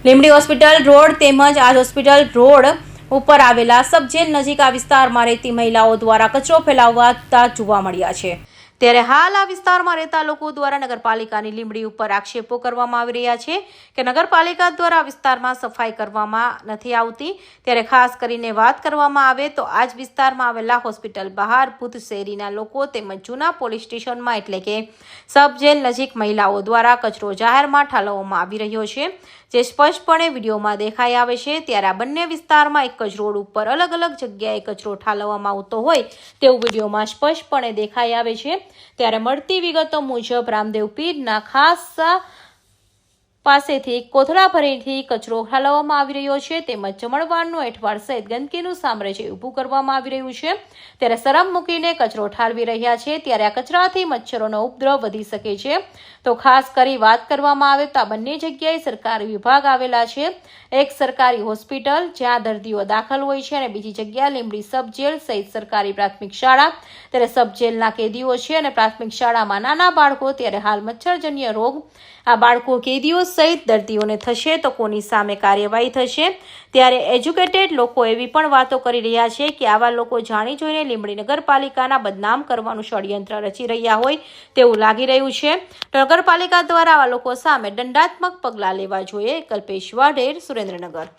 Limbdi hospital road તેમજ આજ hospital road ઉપર આવેલા સબજેલ નજીક આ વિસ્તારમાં રહેતી મહિલાઓ દ્વારા કચરો ફેલાવતા જોવા મળ્યા છે। ત્યારે હાલ આ વિસ્તારમાં રહેતા લોકો દ્વારા નગરપાલિકાની લીંબડી ઉપર આક્ષેપો કરવામાં આવી રહ્યા છે કે નગરપાલિકા દ્વારા વિસ્તારમાં સફાઈ કરવામાં નથી આવતી। ત્યારે ખાસ કરીને વાત કરવામાં આવે તો આજ વિસ્તારમાં આવેલા હોસ્પિટલ બહાર ભૂત શેરીના લોકો તેમજ જૂના પોલીસ સ્ટેશનમાં એટલે કે સબજેલ નજીક મહિલાઓ દ્વારા કચરો જાહેરમાં ઠાલવવામાં આવી રહ્યો છે, જે સ્પષ્ટપણે વિડીયોમાં દેખાઈ આવે છે। ત્યારે આ બંને વિસ્તારમાં એક જ રોડ ઉપર અલગ અલગ જગ્યાએ કચરો ઠાલવવામાં આવતો હોય તેવું વિડીયોમાં સ્પષ્ટપણે દેખાઈ આવે છે। ત્યારે મળતી વિગતો મુજબ રામદેવ પીરના ખાસ પાસેથી કોથળા ભરીથી કચરો ઠાલવવામાં આવી રહ્યો છે, તેમજ જમણવારનું એઠવાડ સહિત ગંદકીનું સામ્રાજ્ય ઊભું કરવામાં આવી રહ્યું છે। ત્યારે શરમ મૂકીને કચરો ઠાલવી રહ્યા છે। ત્યારે આ કચરાથી મચ્છરોનો ઉપદ્રવ વધી શકે છે। તો ખાસ કરી વાત કરવામાં આવે તો આ બંને જગ્યાએ સરકારી વિભાગ આવેલા છે। એક સરકારી હોસ્પિટલ જ્યાં દર્દીઓ દાખલ હોય છે અને બીજી જગ્યા લીંબડી સબજેલ સહિત સરકારી પ્રાથમિક શાળા। ત્યારે સબજેલના કેદીઓ છે અને પ્રાથમિક શાળામાં નાના બાળકો। ત્યારે હાલ મચ્છરજન્ય રોગ આ બાળકો કેદીઓ સહિત દર્દીઓને થશે તો કોની સામે કાર્યવાહી થશે? ત્યારે એજ્યુકેટેડ લોકો એવી પણ વાતો કરી રહ્યા છે કે આવા લોકો જાણી જોઈને લીંબડી નગરપાલિકાના બદનામ કરવાનું ષડયંત્ર રચી રહ્યા હોય તેવું લાગી રહ્યું છે। તો નગરપાલિકા દ્વારા આવા લોકો સામે દંડાત્મક પગલાં લેવા જોઈએ। કલ્પેશ વાઢેર, સુરેન્દ્રનગર।